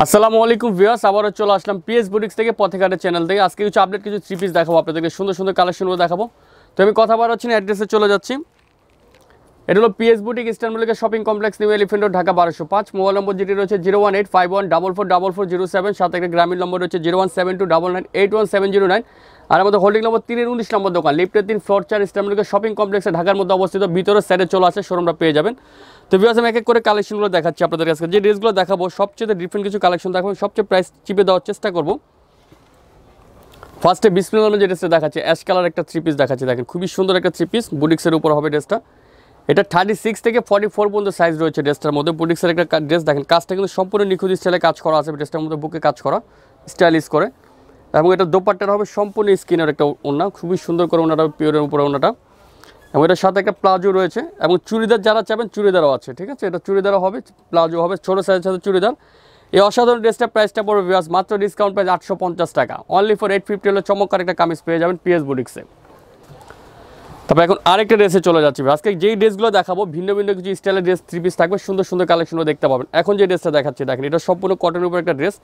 আসসালামু আলাইকুম ভিউয়ার্স, আবারও চলে আসলাম পিএস বুটিক্স থেকে পথেঘাটের চ্যানেল থেকে। আজকে কিছু আপডেট কিছু থ্রি পিস দেখাবো আপনাদেরকে, সুন্দর সুন্দর কালেকশনগুলো দেখাবো। তো আমি কথা বাড়াচ্ছি না, অ্যাড্রেসে চলে যাচ্ছি। এটা হলো PS boutique eastern Mallika shopping complex, new elephant road, Dhaka 1205। Mobile নম্বর যেটি রয়েছে 01851444407, সাথে একটা গ্রামীণ নম্বর রয়েছে 01729981709। আর আমাদের হোল্ডিং নম্বর 319 নম্বর দোকান, লিফটের 3 ফ্লোর 4, ইস্টার্ন মল্লিকা শপিং কমপ্লেক্সে ঢাকার মধ্যে অবস্থিত। ভিতরের সাইডে চলে আসে শোরুমটা পেয়ে যাবেন। তো ভিউয়ার্স, আমি এক এক করে কালেকশনগুলো দেখাচ্ছি আপনাদের কাছে। যে ড্রেসগুলো দেখাবো সবচেয়ে ডিফারেন্ট কিছু কালেকশন দেখাবো, সবচেয়ে প্রাইস চিপে দেওয়ার চেষ্টা করবো। ফার্স্টে বিসমিল্লাহ নামে যে ড্রেসটা দেখাচ্ছে, অ্যাশ কালার একটা থ্রি পিস দেখাচ্ছে। দেখেন খুবই সুন্দর একটা থ্রি পিস, বুটিক্সের উপর হবে ড্রেসটা। এটা 36 থেকে 44 পর্যন্ত সাইজ রয়েছে ড্রেসটার মধ্যে। বুটিক্সের একটা ড্রেস দেখেন, কাজটা কিন্তু সম্পূর্ণ নিখুঁত স্টাইলে কাজ করা আছে ড্রেসটার মধ্যে, বুকে কাজ করা স্টাইলিশ করে। এবং এটা দোপাট্টাটা হবে সম্পূর্ণ স্কিনের একটা ওড়না, খুবই সুন্দর করে ওনাটা, পিওরের উপরে ওনাটা। এবং এটার সাথে একটা প্লাজো রয়েছে, এবং চুড়িদার যারা চাবেন চুড়িদারও আছে, ঠিক আছে। এটা চুড়িদারও হবে, প্লাজো হবে, ছোটো সাইজের সাথে চুড়িদার। এই অসাধারণ ড্রেসটার প্রাইসটা পড়বে ভিউয়ার্স মাত্র ডিসকাউন্ট প্রাইস 850 টাকা। অনলি ফর 850 হলে চমৎকার একটা কামিজ পেয়ে যাবেন পিএস বুটিক্সে। তবে এখন আরেকটা ড্রেসে চলে যাচ্ছি। আজকে যেই ড্রেসগুলো দেখাবো ভিন্ন ভিন্ন কিছু স্টাইলের ড্রেস থ্রি পিস থাকবে, সুন্দর সুন্দর কালেকশনও দেখতে পাবেন। এখন যে ড্রেসটা দেখাচ্ছি দেখেন, এটা সম্পূর্ণ কটনের উপর একটা ড্রেস,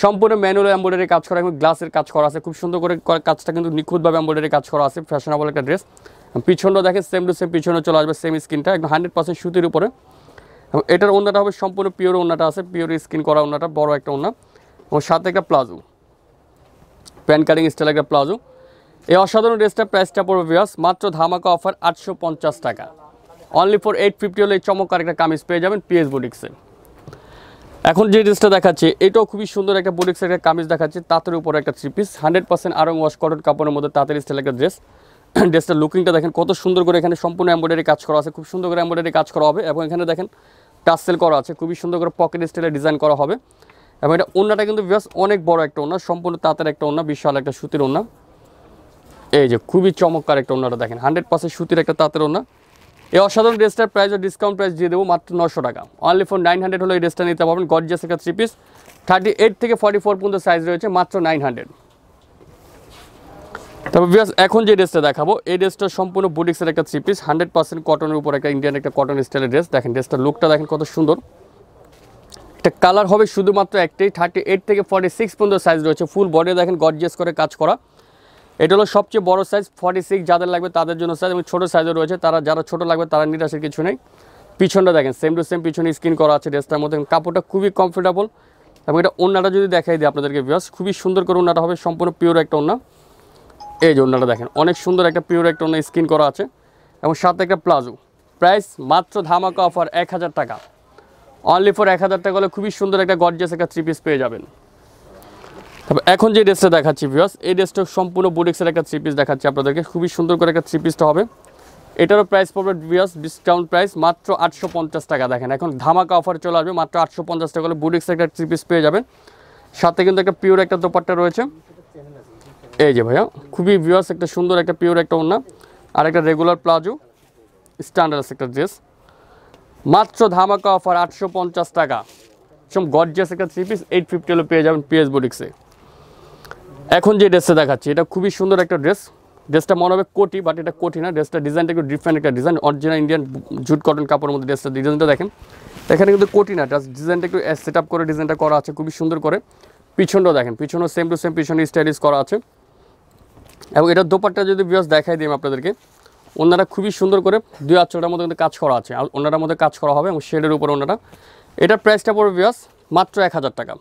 সম্পূর্ণ ম্যানুয়াল এমব্রয়ডারি কাজ করা এবং গ্লাসের কাজ করা আছে, খুব সুন্দর করে কাজটা কিন্তু নিখুঁতভাবে এমব্রয়ডারি কাজ করা আছে, ফ্যাশনেবল একটা ড্রেস। পিছনটা দেখেন সেম টু সেম, পিছনে চলে আসবে সেম স্কিনটা, একদম 100% সুতির উপরে। এবং এটার ওড়নাটা হবে সম্পূর্ণ পিওর, ওড়নাটা আছে পিওর স্কিন করা ওড়নাটা, বড় একটা ওড়না। এবং সাথে একটা প্লাজো, প্যান্ট কাটিং স্টাইল একটা প্লাজো। এই অসাধারণ ড্রেসটার প্রাইসটা পড়বে ভিউয়ার্স মাত্র ধামাকা অফার 850 টাকা। অনলি ফর 850 হলে এই চমৎকার একটা কামিজ পেয়ে যাবেন পিএস বুটিক্সে। এখন যে ড্রেসটা দেখাচ্ছে এটাও খুবই সুন্দর একটা বুটিক্সের একটা কামিজ দেখাচ্ছে, তাঁতের উপরে একটা three piece, 100% Aarong wash cotton কাপড়ের মধ্যে তাঁতের স্টাইল একটা ড্রেস। ড্রেসটার লুকিংটা দেখেন কত সুন্দর করে, এখানে সম্পূর্ণ এমব্রয়ডারি কাজ করা আছে, খুব সুন্দর করে এমব্রয়ডারি কাজ করা হবে। এবং এখানে দেখেন টাসেল করা আছে, খুবই সুন্দর করে পকেট স্টাইলে ডিজাইন করা হবে। এবং এটা ওড়নাটা কিন্তু ভিউয়ার্স অনেক বড় একটা ওড়না, সম্পূর্ণ তাঁতের একটা ওড়না, বিশাল একটা সুতির ওড়না। এই যে খুবই চমৎকার একটা ওড়নাটা দেখেন, 100% সুতির একটা তাঁতের ওড়না। এই অসাধারণ ড্রেসটার প্রাইস ডিসকাউন্ট প্রাইস দিয়ে দেবো মাত্র 900 টাকা। অনলি ফর 900 হলে এই ড্রেসটা নিতে পারবেন। গর্জিয়াস একটা থ্রি পিস, 38 থেকে 44 পর্যন্ত সাইজ রয়েছে, মাত্র 900। তবে ভিউয়ার্স এখন যে ড্রেসটা দেখাবো এই ড্রেসটা সম্পূর্ণ বুটিক্সের একটা থ্রি পিস, 100% কটনের উপর একটা ইন্ডিয়ান একটা কটন স্টাইলের ড্রেস। দেখেন ড্রেসটার লুকটা দেখেন কত সুন্দর। একটা কালার হবে শুধুমাত্র একটাই, 38 থেকে 46 পর্যন্ত সাইজ রয়েছে। ফুল বডি দেখেন গর্জিয়াস করে কাজ করা। এটা হলো সবচেয়ে বড় সাইজ, 46 যাদের লাগবে তাদের জন্য সাইজ, এবং ছোটো সাইজও রয়েছে, যারা ছোটো লাগবে তারা নিরাশের কিছু নেই। পিছনটা দেখেন সেম টু সেম, পিছনে স্কিন করা আছে ড্রেসটার মধ্যে, কাপড়টা খুবই কমফোর্টেবল। এবং এটা ওড়নাটা যদি দেখাই দিই আপনাদেরকে ভিউয়ার্স, খুবই সুন্দর করে ওড়নাটা হবে, সম্পূর্ণ পিওর একটা ওড়না। এই যে ওড়নাটা দেখেন অনেক সুন্দর একটা পিওর একটা ওড়না, স্কিন করা আছে। এবং সাথে একটা প্লাজো, প্রাইস মাত্র ধামাকা অফার 1000 টাকা। অনলি ফর 1000 টাকা হলে খুবই সুন্দর একটা গর্জিয়াস একটা থ্রি পিস পেয়ে যাবেন। তবে এখন যে ড্রেসটা দেখাচ্ছি ভিউয়ার্স, এই ড্রেসটা সম্পূর্ণ বুটিক্সের একটা থ্রি পিস দেখাচ্ছি আপনাদেরকে, খুবই সুন্দর করে একটা থ্রি পিসটা হবে। এটারও প্রাইস পড়বে ভিউয়ার্স ডিসকাউন্ট প্রাইস মাত্র 850 টাকা। দেখেন এখন ধামাকা অফার চলে আসবে, মাত্র 850 টাকা হলে বুটিক্সের একটা থ্রি পিস পেয়ে যাবেন। সাথে কিন্তু একটা পিওর একটা দোপাট্টা রয়েছে। এই যে ভাইয়া খুবই ভিউয়ার্স একটা সুন্দর একটা পিওর একটা ওড়না, আর একটা রেগুলার প্লাজো স্ট্যান্ডার্ড একটা ড্রেস, মাত্র ধামাকা অফার 850 টাকা। সব গর্জিয়াস একটা থ্রি পিস 850 হলে পেয়ে যাবেন পিএস বুটিক্সে। এখন যে ড্রেসটা দেখাচ্ছি এটা খুবই সুন্দর একটা ড্রেস, ড্রেসটা মনে হবে কোটি, বাট এটা কোটি না। ড্রেসটা ডিজাইনটা একটু ডিফারেন্ট একটা design, original Indian jute cotton কাপড়ের মধ্যে ড্রেসটা ডিজাইনটা দেখেন। এখানে কিন্তু কোটি না, ডিজাইনটা একটু সেট আপ করে ডিজাইনটা করা আছে খুবই সুন্দর করে। পিছনটাও দেখেন, পিছনও সেম টু সেম, পিছনে স্টাইলিশ করা আছে। এবং এটার দোপাট্টা যদি ভিউয়ার্স দেখাই দিই আপনাদেরকে, ওনারা খুবই সুন্দর করে 2 আঁচলটার মধ্যে কিন্তু কাজ করা আছে, আর ওনারার মধ্যে কাজ করা হবে এবং শেডের উপর ওনারা। এটার প্রাইসটা পড়বে ভিউয়ার্স মাত্র 1000 টাকা।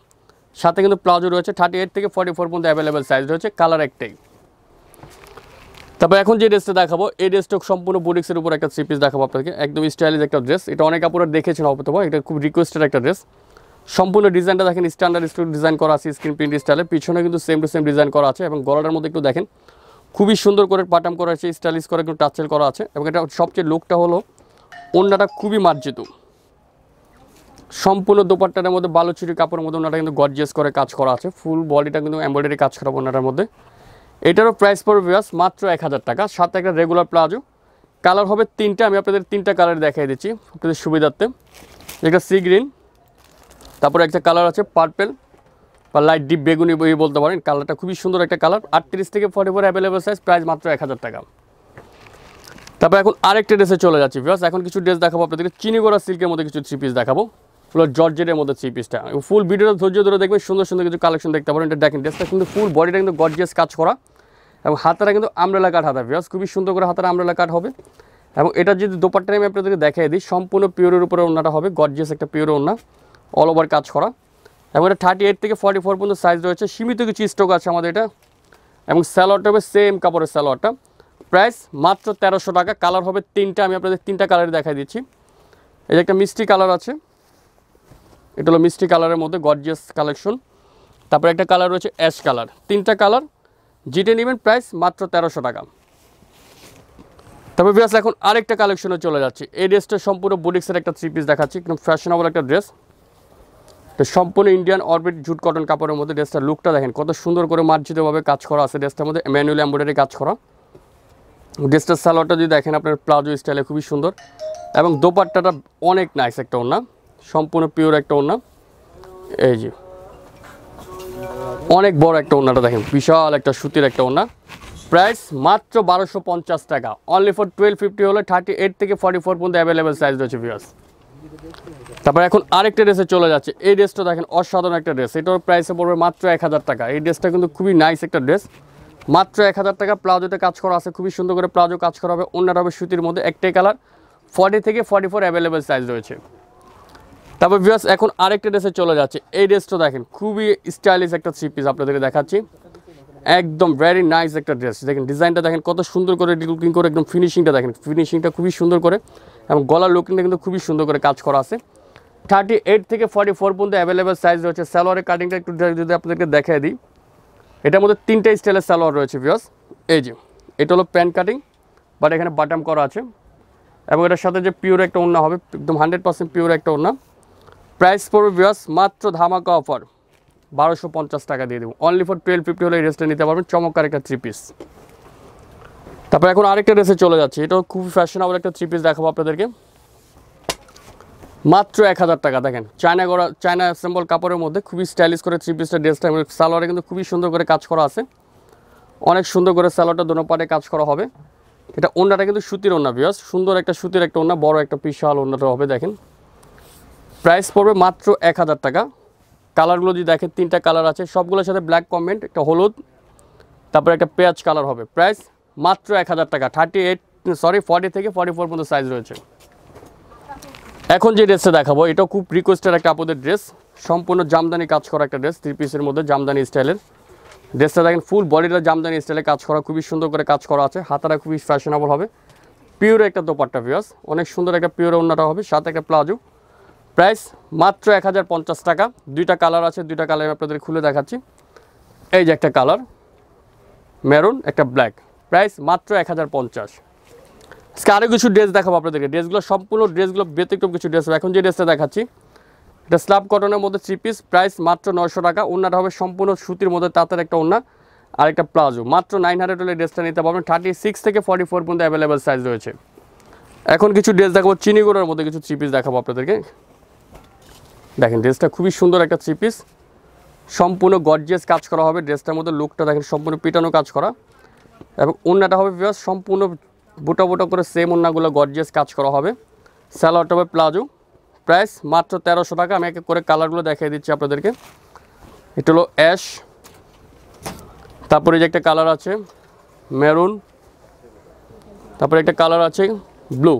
সাথে কিন্তু প্লাজো রয়েছে, 38 থেকে 44 পর্যন্ত অ্যাভেলেবেল সাইজ রয়েছে, কালার একটাই। তারপর এখন যে ড্রেসটা দেখাবো এই ড্রেসটা সম্পূর্ণ বুটিক্সের উপর একটা থ্রি পিস দেখাবো আপনাদেরকে, একদম স্টাইলিশ একটা ড্রেস। এটা অনেক আপনারা দেখেছেন অবশ্যই, এটা খুব রিকোয়েস্টেড একটা ড্রেস। সম্পূর্ণ ডিজাইনটা দেখেন স্ট্যান্ডার্ড ডিজাইন করা আছে, স্ক্রিন প্রিন্ট স্টাইলে। পিছনে কিন্তু সেম টু সেম ডিজাইন করা আছে, এবং গলাটার মধ্যে একটু দেখেন খুবই সুন্দর করে পাটাম করা আছে, স্টাইলিশ করে একটু টাচেল করা আছে। এবং এটা সবচেয়ে লুকটা হলো ওড়নাটা খুবই মার্জিত, সম্পূর্ণ দোপাট্টার মধ্যে বালুচুরি কাপড়ের মধ্যে ওনাটা কিন্তু গর্জিয়াস করে কাজ করা আছে, ফুল বডিটা কিন্তু এমব্রয়ডারি কাজ করা ওনাটার মধ্যে। এটারও প্রাইস পড়বে ভিউয়ার্স মাত্র 1000 টাকা। সাথে একটা রেগুলার প্লাজো, কালার হবে 3টা, আমি আপনাদের 3টা কালার দেখাই দিচ্ছি আপনাদের সুবিধার্থে। একটা সি গ্রিন, তারপরে একটা কালার আছে পার্পেল বা লাইট ডিপ বেগুনি বলতে পারেন, কালারটা খুবই সুন্দর একটা কালার। 38 থেকে 44 অ্যাভেলেবেল সাইজ, প্রাইস মাত্র 1000 টাকা। তারপর এখন আরেকটা ড্রেসে চলে যাচ্ছি ভিউয়ার্স, এখন কিছু ড্রেস দেখাবো আপনাদেরকে, চিনিগোড়া সিল্কের মধ্যে কিছু থ্রি পিস দেখাবো। পুরো জর্জেটের মধ্যে থ্রি পিসটা। ফুল ভিডিওটা ধৈর্য ধরে দেখবেন, সুন্দর সুন্দর কিছু কালেকশন দেখতে পারেন। এটা দেখেন ড্রেসটা কিন্তু ফুল বডিটা কিন্তু গর্জিয়াস কাজ করা এবং হাতাটা কিন্তু আমরেলা কাট হাতা ভিউয়ার্স, খুবই সুন্দর করে হাতাটা আমরেলা কাট হবে। এবং এটা যদি দোপাট্টা আমি আপনাদেরকে দেখাই দিই, সম্পূর্ণ পিওরের উপরে ওড়নাটা হবে, গর্জিয়াস একটা পিওর ওড়না, অল ওভার কাজ করা। এবং এটা 38 থেকে 44 পর্যন্ত সাইজ রয়েছে, সীমিত কিছু স্টক আছে আমাদের এটা। এবং স্যালোয়ারটা হবে সেম কাপড়ের স্যালোয়ারটা, প্রাইস মাত্র 1300 টাকা। কালার হবে তিনটা, আমি আপনাদের তিনটা কালারে দেখাই দিচ্ছি। এই যে একটা মিষ্টি কালার আছে, এটা হলো মিষ্টি কালারের মধ্যে গর্জিয়াস কালেকশন। তারপরে একটা কালার রয়েছে অ্যাশ কালার, তিনটা কালার যেটা নেবেন প্রাইস মাত্র 1300 টাকা। তবে ভিউয়ার্স এখন আরেকটা কালেকশনে চলে যাচ্ছি। এই ড্রেসটা সম্পূর্ণ বুটিক্সের একটা থ্রি পিস দেখাচ্ছি, একদম ফ্যাশনেবল একটা ড্রেস। তো সম্পূর্ণ ইন্ডিয়ান অরবিট জুট কটন কাপড়ের মধ্যে ড্রেসটার লুকটা দেখেন কত সুন্দর করে মার্জিতভাবে কাজ করা আছে। ড্রেসটার মধ্যে ম্যানুয়াল এমব্রয়ডারি কাজ করা। ড্রেসটার সালোয়ারটা যদি দেখেন আপনার প্লাজো স্টাইলে খুবই সুন্দর এবং দোপাট্টাটা অনেক নাইস একটা ওড়না, সম্পূর্ণ পিওর একটা ওড়না। এই যে অনেক বড় একটা ওড়নাটা দেখেন, বিশাল একটা সুতির একটা ওড়না, প্রাইস মাত্র 1250 টাকা। অনলি ফর 1250 হলে 38 থেকে 44 পর্যন্ত অ্যাভেলেবেল সাইজ রয়েছে ভিউয়ার্স। তারপর এখন আরেকটা ড্রেসে চলে যাচ্ছে। এই ড্রেসটা দেখেন অসাধারণ একটা ড্রেস, এটার প্রাইসে পড়বে মাত্র 1000 টাকা। এই ড্রেসটা কিন্তু খুবই নাইস একটা ড্রেস, মাত্র 1000 টাকা। প্লাজোতে কাজ করা আছে, খুবই সুন্দর করে প্লাজো কাজ করা হবে। অন্যটা হবে সুতির মধ্যে, একটাই কালার, 40 থেকে 44 অ্যাভেলেবেল সাইজ রয়েছে। তারপর ভিউয়ার্স এখন আরেকটা ড্রেসে চলে যাচ্ছে। এই ড্রেসটা দেখেন খুবই স্টাইলিশ একটা থ্রি পিস আপনাদেরকে দেখাচ্ছি, একদম ভেরি নাইস একটা ড্রেস। দেখেন ডিজাইনটা দেখেন কত সুন্দর করে লুকিং করে, একদম ফিনিশিংটা দেখেন, ফিনিশিংটা খুবই সুন্দর করে এবং গলার লুকিংটা কিন্তু খুবই সুন্দর করে কাজ করা আছে। 38 থেকে 44 পর্যন্ত অ্যাভেলেবেল সাইজ রয়েছে। সালোয়ারের কাটিংটা একটু যদি আপনাদেরকে দেখাই দিই, এটার মধ্যে তিনটা স্টাইলের সালোয়ার রয়েছে ভিউয়ার্স। এই যে এটা হলো প্যান্ট কাটিং, বাট এখানে বাটাম করা আছে এবং এটার সাথে যে পিওর একটা ওড়না হবে, একদম 100% পিওর একটা ওড়না। প্রাইস পড়বে ভিউয়ার্স মাত্র ধামাকা অফার 1250 টাকা দিয়ে দেবো। অনলি ফর 1250 হলে এই ড্রেসটা নিতে পারবেন, চমৎকার একটা থ্রি পিস। তারপর এখন আরেকটা ড্রেসে চলে যাচ্ছে, এটাও খুব ফ্যাশনেবল একটা থ্রি পিস দেখাবো আপনাদেরকে, মাত্র 1000 টাকা। দেখেন চায়না অ্যাসেম্বল কাপড়ের মধ্যে খুবই স্টাইলিশ করে থ্রি পিসটা ড্রেসটা, সালোয়ারে কিন্তু খুবই সুন্দর করে কাজ করা আছে, অনেক সুন্দর করে সালোয়ারটা দোনো পাটে কাজ করা হবে। এটা ওড়নাটা কিন্তু সুতির ওড়না ভিউয়ার্স, সুন্দর একটা সুতির একটা ওড়না, বড় একটা বিশাল ওড়নাটা হবে। দেখেন প্রাইস পড়বে মাত্র 1000 টাকা। কালারগুলো যদি দেখেন তিনটা কালার আছে, সবগুলোর সাথে ব্ল্যাক কমেন্ট, একটা হলুদ, তারপরে একটা পেঁয়াজ কালার হবে। প্রাইস মাত্র 1000 টাকা। 40 থেকে 44 পর্যন্ত সাইজ রয়েছে। এখন যে ড্রেসটা দেখাবো এটাও খুব রিকোয়েস্টের একটা আপুদের ড্রেস, সম্পূর্ণ জামদানি কাজ করা একটা ড্রেস, থ্রি পিসের মধ্যে জামদানি স্টাইলের ড্রেসটা দেখেন, ফুল বডিটা জামদানি স্টাইলে কাজ করা, খুবই সুন্দর করে কাজ করা আছে। হাতাটা খুবই ফ্যাশনেবল হবে, পিওর একটা দোপাট্টা ভিউয়ার্স, অনেক সুন্দর একটা পিওর ওড়নাটা হবে, সাথে একটা প্লাজো। প্রাইস মাত্র 1050 টাকা। দুইটা কালার আছে, দুইটা কালার আপনাদের খুলে দেখাচ্ছি। এই যে একটা কালার মেরুন, একটা ব্ল্যাক, প্রাইস মাত্র 1050। আজকে আরও কিছু ড্রেস দেখাবো আপনাদেরকে, ড্রেসগুলো সম্পূর্ণ ড্রেসগুলো ব্যতিক্রম কিছু ড্রেস হবে। এখন যে ড্রেসটা দেখাচ্ছি এটা স্ল্যাব কটনের মধ্যে থ্রি পিস, প্রাইস মাত্র 900 টাকা। ওড়নাটা হবে সম্পূর্ণ সুতির মধ্যে তাঁতের একটা ওড়না আর একটা প্লাজো, মাত্র 900 হলে ড্রেসটা নিতে পারবেন। 36 থেকে 44 পর্যন্ত অ্যাভেলেবেল সাইজ রয়েছে। এখন কিছু ড্রেস দেখাবো, চিনিগুড়ের মধ্যে কিছু থ্রি পিস দেখাবো আপনাদেরকে। দেখেন ড্রেসটা খুবই সুন্দর একটা থ্রি পিস, সম্পূর্ণ গর্জিয়াস কাজ করা হবে। ড্রেসটার মধ্যে লুকটা দেখেন সম্পূর্ণ পিটানো কাজ করা এবং ওড়নাটা হবে ভিউয়ার্স সম্পূর্ণ বুটা বুটা করে সেম ওড়নাগুলো গর্জিয়াস কাজ করা হবে। সালোয়ারটা হবে প্লাজো, প্রাইস মাত্র 1300 টাকা। আমি এক এক করে কালারগুলো দেখিয়ে দিচ্ছি আপনাদেরকে। এটা হলো অ্যাশ, তারপরে যে একটা কালার আছে মেরুন, তারপরে একটা কালার আছে ব্লু,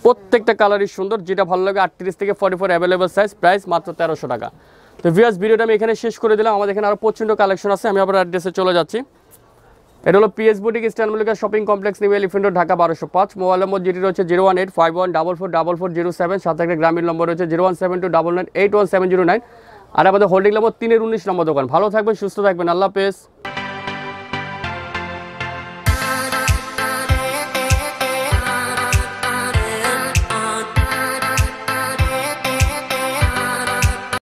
প্রত্যেকটা কালারই সুন্দর, যেটা ভালো লাগে। 38 থেকে 44 অ্যাভেলেবেল সাইজ, প্রাইস মাত্র 1300 টাকা। তো ভিউয়ার্স ভিডিওটা আমি এখানে শেষ করে দিলাম, আমাদের এখানে আরও প্রচণ্ড কালেকশন আছে, আমি আবার অ্যাড্রেসে চলে যাচ্ছি। এটা হলো PS boutique eastern Mallika shopping complex, new elephant road, Dhaka 1205। Mobile নম্বর যেটি রয়েছে 01851444407, সাথে একটা গ্রামীণ নম্বর রয়েছে 01729981709, আর আমাদের হোল্ডিং নম্বর 3-19 নম্বর দোকান। ভালো থাকবেন, সুস্থ থাকবেন, আল্লাহ হাফেজ।